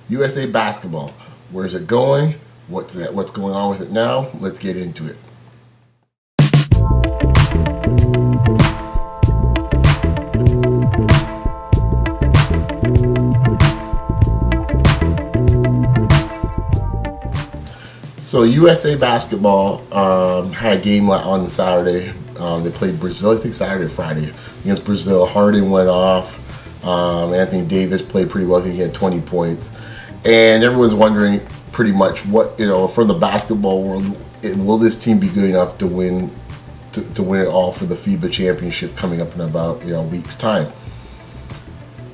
USA basketball. Where's it going? What's going on with it now? Let's get into it. So USA basketball had a game on the Saturday. They played Brazil, I think Saturday or Friday, against Brazil. Harden went off. Anthony Davis played pretty well. I think he had 20 points. And everyone's wondering pretty much what, from the basketball world, will this team be good enough to win it all for the FIBA championship coming up in about a week's time?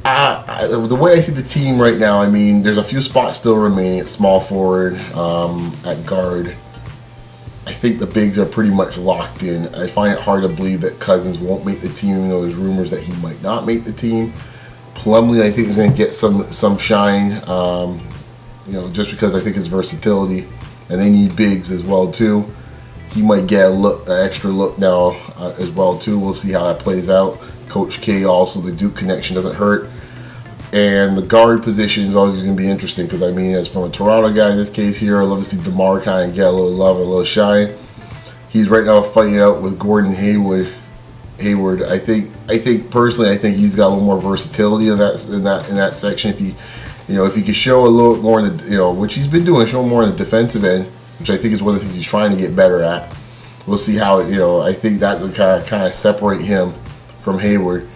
The way I see the team right now, I mean, there's a few spots still remaining at small forward, at guard. I think the bigs are pretty much locked in. I find it hard to believe that Cousins won't make the team, even though there's rumors that he might not make the team. Plumlee, I think, is going to get some shine, just because I think his versatility, and they need bigs as well too. He might get an extra look now as well too. We'll see how that plays out. Coach K also, the Duke connection doesn't hurt. And the guard position is always going to be interesting because, I mean, as from a Toronto guy in this case here, I love to see DeMar kind of get a little love and a little shine. He's right now fighting out with Gordon Hayward. I think personally, he's got a little more versatility in that section. If he could show a little more in the, which he's been doing, show more in the defensive end, which I think is one of the things he's trying to get better at. We'll see how I think that would kind of separate him from Hayward.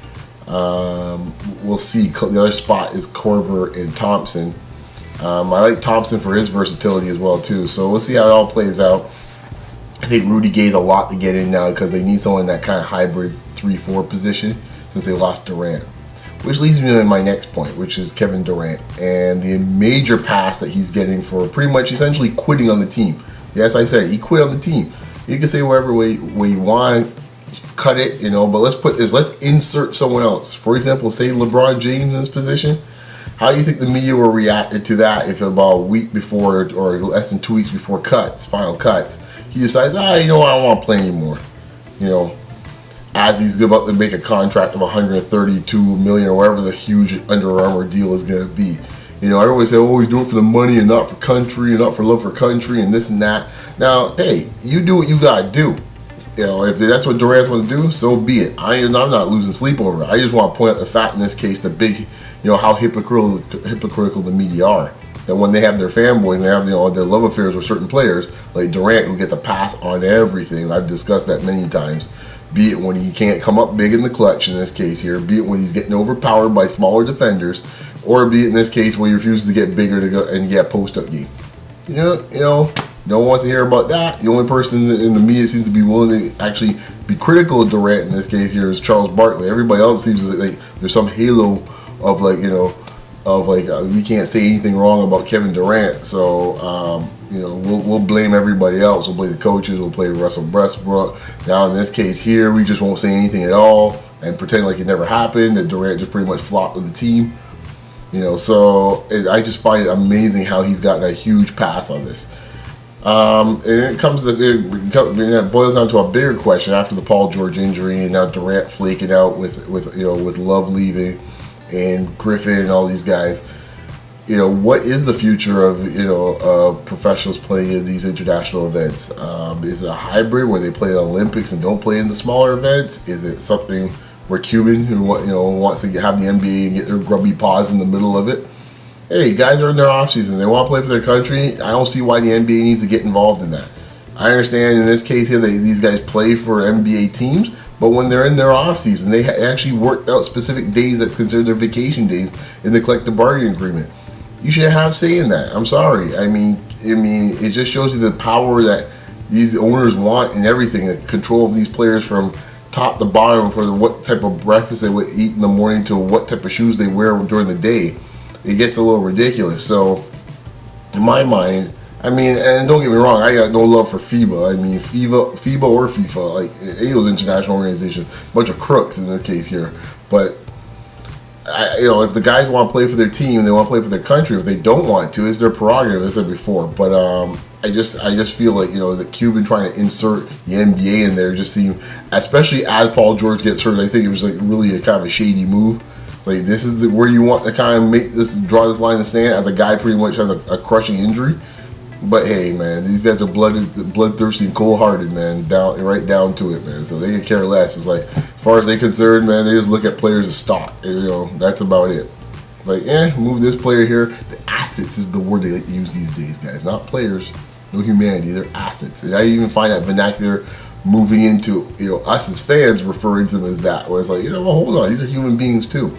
We'll see. The other spot is Corver and Thompson. I like Thompson for his versatility as well too. So we'll see how it all plays out. I think Rudy Gay's a lot to get in now because they need someone in that kind of hybrid 3-4 position since they lost Durant. Which leads me to my next point, which is Kevin Durant and the major pass that he's getting for pretty much essentially quitting on the team. Yes, I said he quit on the team. You can say whatever way you want. Cut it, but let's insert someone else. For example, say LeBron James in this position. How do you think the media will react to that if about a week before or less than 2 weeks before final cuts, he decides, I don't want to play anymore. As he's about to make a contract of $132 million or whatever the huge Under Armour deal is going to be. I always say, he's doing it for the money and not for country and not for love for country and this and that. Now, hey, you do what you got to do. If that's what Durant's want to do, so be it. I'm not losing sleep over it. I just want to point out the fact in this case, the big, how hypocritical the media are. That when they have their fanboys and they have their love affairs with certain players, like Durant, who gets a pass on everything. I've discussed that many times. Be it when he can't come up big in the clutch in this case here, be it when he's getting overpowered by smaller defenders, or be it in this case when he refuses to get bigger to go and get post-up game. No one wants to hear about that. The only person in the media seems to be willing to actually be critical of Durant in this case here is Charles Barkley. Everybody else seems like there's some halo of we can't say anything wrong about Kevin Durant. So we'll blame everybody else. We'll blame the coaches. We'll blame Russell Westbrook. Now in this case here, we just won't say anything at all and pretend like it never happened. That Durant just pretty much flopped with the team. I just find it amazing how he's gotten a huge pass on this. And it boils down to a bigger question after the Paul George injury and now Durant flaking out with Love leaving and Griffin and all these guys. What is the future of professionals playing in these international events? Is it a hybrid where they play the Olympics and don't play in the smaller events? Is it something where Cuban who wants to have the NBA and get their grubby paws in the middle of it? Hey, guys are in their offseason. They want to play for their country. I don't see why the NBA needs to get involved in that. I understand in this case here, these guys play for NBA teams, but when they're in their offseason, they actually worked out specific days that consider their vacation days in the collective bargaining agreement. You should have say in that. I'm sorry. I mean, it just shows you the power that these owners want and everything, the control of these players from top to bottom for what type of breakfast they would eat in the morning to what type of shoes they wear during the day. It gets a little ridiculous. So, in my mind, and don't get me wrong, I got no love for FIBA. FIBA or FIFA, like any of those international organizations, a bunch of crooks in this case here. But, if the guys want to play for their team, they want to play for their country. If they don't want to, it's their prerogative, as I said before. But I just feel like the Cuban trying to insert the NBA in there just seemed, especially as Paul George gets hurt, I think it was like really a kind of a shady move. It's like, this is where you want to kind of draw this line in the sand, as a guy pretty much has a crushing injury. But hey, man, these guys are bloodthirsty and cold-hearted, man, right down to it, man. So they can care less. It's like, as far as they're concerned, man, they just look at players as stock. That's about it. Like, move this player here. The assets is the word they like to use these days, guys. Not players, no humanity. They're assets. And I even find that vernacular moving into, us as fans referring to them as that. Where it's like, well, hold on, these are human beings too.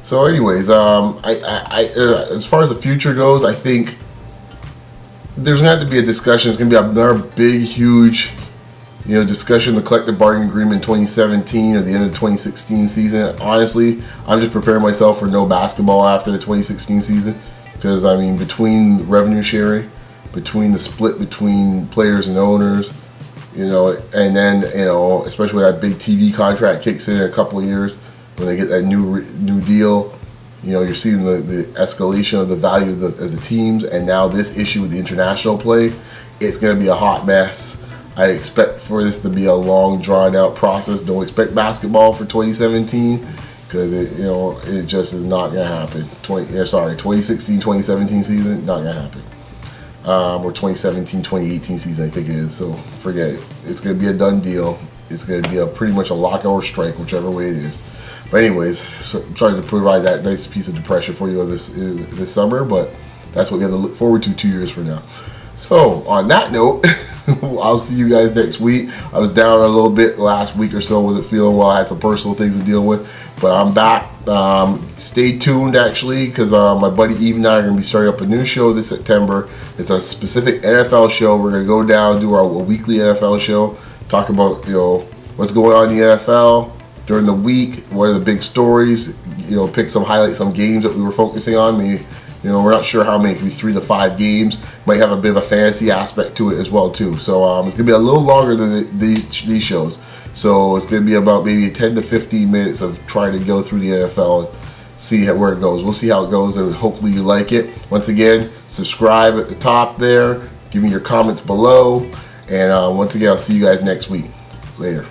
So, anyways, as far as the future goes, I think there's going to have to be a discussion. It's going to be another big, huge, discussion of the collective bargaining agreement in 2017 or the end of the 2016 season. Honestly, I'm just preparing myself for no basketball after the 2016 season, because between revenue sharing, between the split between players and owners, and then especially when that big TV contract kicks in a couple of years, when they get that new deal. You're seeing the escalation of the value of the teams, and now this issue with the international play, it's going to be a hot mess. I expect for this to be a long, drawn-out process. Don't expect basketball for 2017, because it just is not going to happen. 2016-2017 season, not going to happen. Or 2017-2018 season, I think it is. So forget it. It's going to be a done deal. It's going to be pretty much a lockout or strike, whichever way it is. But anyways, so I'm trying to provide that nice piece of depression for you this summer, but that's what we have to look forward to 2 years from now. So on that note, I'll see you guys next week. I was down a little bit last week or so. Wasn't feeling well. I had some personal things to deal with, but I'm back. Stay tuned, actually, because my buddy Eve and I are going to be starting up a new show this September. It's a specific NFL show. We're going to go down, do our weekly NFL show, talk about what's going on in the NFL during the week, what are the big stories, pick some highlights, some games that we were focusing on. Maybe, we're not sure how many, it could be 3 to 5 games. Might have a bit of a fantasy aspect to it as well too. So it's gonna be a little longer than these shows. So it's gonna be about maybe 10 to 15 minutes of trying to go through the NFL and see where it goes. We'll see how it goes, and hopefully you like it. Once again, subscribe at the top there. Give me your comments below, and once again, I'll see you guys next week. Later.